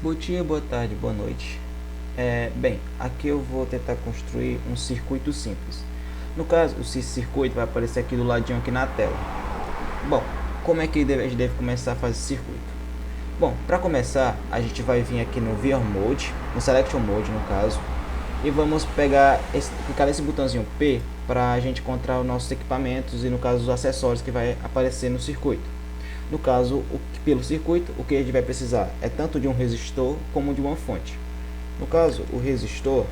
Bom dia, boa tarde, boa noite. Bem, aqui eu vou tentar construir um circuito simples. No caso, esse circuito vai aparecer aqui do ladinho aqui na tela. Bom, como é que a gente deve começar a fazer esse circuito? Bom, para começar, a gente vai vir aqui no View Mode, no Selection Mode no caso, e vamos clicar nesse botãozinho P para a gente encontrar os nossos equipamentos e no caso os acessórios que vai aparecer no circuito. No caso, pelo circuito, o que a gente vai precisar é tanto de um resistor como de uma fonte. No caso, o resistor,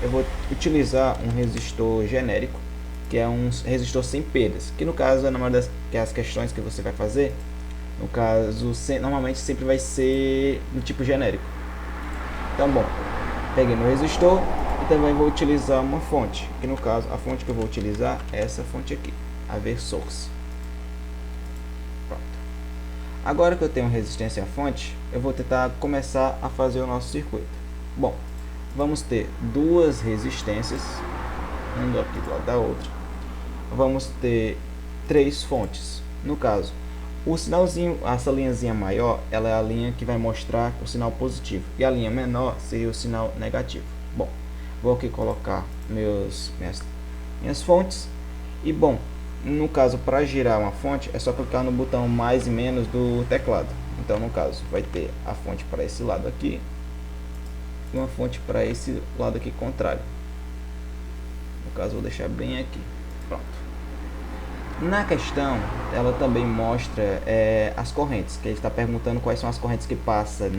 eu vou utilizar um resistor genérico, que é um resistor sem perdas, que no caso, na maioria das questões que você vai fazer, no caso, normalmente sempre vai ser do tipo genérico. Então, bom, peguei meu resistor e também vou utilizar uma fonte, que no caso, a fonte que eu vou utilizar é essa fonte aqui, a VerSource. Agora que eu tenho resistência à fonte, eu vou tentar começar a fazer o nosso circuito. Bom, vamos ter duas resistências, uma aqui do lado da outra. Vamos ter três fontes. No caso, o sinalzinho, essa linhazinha maior, ela é a linha que vai mostrar o sinal positivo. E a linha menor seria o sinal negativo. Bom, vou aqui colocar minhas fontes. E bom, no caso, para girar uma fonte, é só clicar no botão mais e menos do teclado. Então, no caso, vai ter a fonte para esse lado aqui e uma fonte para esse lado aqui contrário. No caso, vou deixar bem aqui. Pronto. Na questão, ela também mostra as correntes, que ele está perguntando quais são as correntes que passam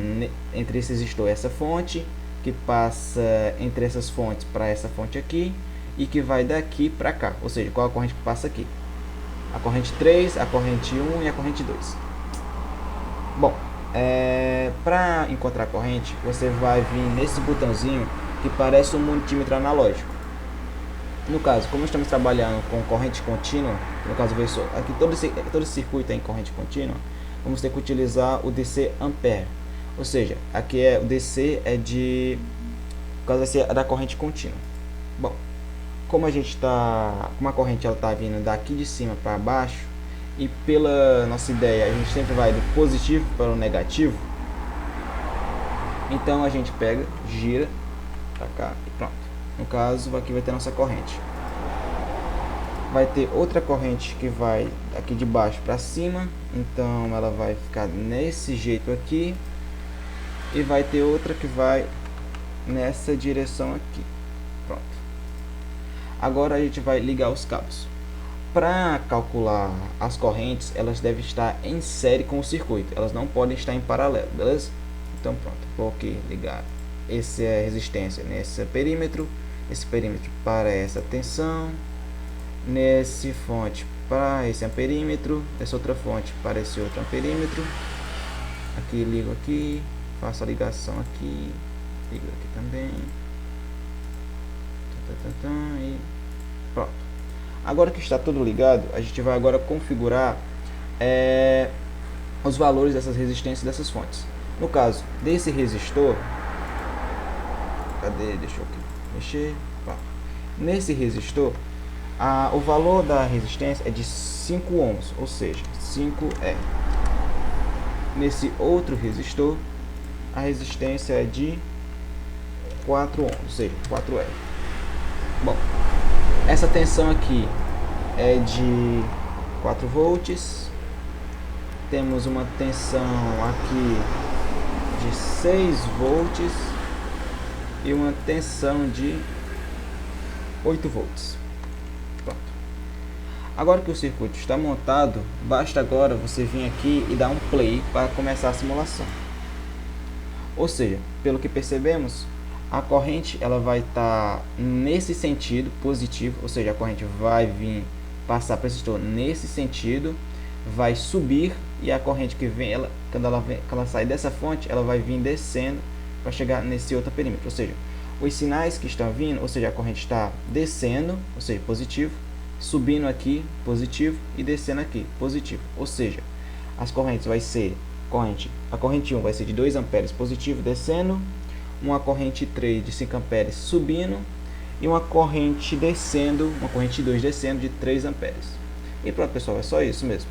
entre esses resistor e essa fonte, que passa entre essas fontes para essa fonte aqui, e que vai daqui para cá, ou seja, qual a corrente que passa aqui? A corrente 3, a corrente 1 e a corrente 2. Bom, para encontrar a corrente, você vai vir nesse botãozinho que parece um multímetro analógico. No caso, como estamos trabalhando com corrente contínua, no caso, aqui todo esse circuito é em corrente contínua, vamos ter que utilizar o DC Ampere. Ou seja, aqui o DC no caso vai ser da corrente contínua. Bom, como a corrente está vindo daqui de cima para baixo, e pela nossa ideia a gente sempre vai do positivo para o negativo, então a gente pega, gira para cá e pronto. No caso, aqui vai ter nossa corrente. Vai ter outra corrente que vai aqui de baixo para cima, então ela vai ficar nesse jeito aqui, e vai ter outra que vai nessa direção aqui. Pronto. Agora a gente vai ligar os cabos. Para calcular as correntes, elas devem estar em série com o circuito, elas não podem estar em paralelo, beleza? Então pronto, vou aqui ligar essa resistência nesse perímetro, esse perímetro para essa tensão, nesse fonte para esse amperímetro, essa outra fonte para esse outro amperímetro. Aqui ligo aqui, faço a ligação aqui, ligo aqui também. E pronto. Agora que está tudo ligado, a gente vai agora configurar os valores dessas resistências dessas fontes. No caso desse resistor, deixa eu aqui mexer. Pronto. Nesse resistor, o valor da resistência é de 5 ohms, ou seja, 5R. Nesse outro resistor, a resistência é de 4 ohms, ou seja, 4R. Bom, essa tensão aqui é de 4 volts. Temos uma tensão aqui de 6 volts e uma tensão de 8 volts. Pronto. Agora que o circuito está montado, basta agora você vir aqui e dar um play para começar a simulação. Ou seja, pelo que percebemos, a corrente ela vai estar nesse sentido positivo, ou seja, a corrente vai vir passar para o resistor nesse sentido, vai subir, e a corrente que vem, quando ela sai dessa fonte, ela vai vir descendo para chegar nesse outro perímetro. Ou seja, os sinais que estão vindo, ou seja, a corrente está descendo, ou seja, positivo, subindo aqui, positivo, e descendo aqui, positivo. Ou seja, as correntes vai ser a corrente 1 vai ser de 2 amperes positivo descendo, uma corrente 3 de 5 amperes subindo e uma corrente 2 descendo de 3 amperes. E pronto, pessoal, é só isso mesmo.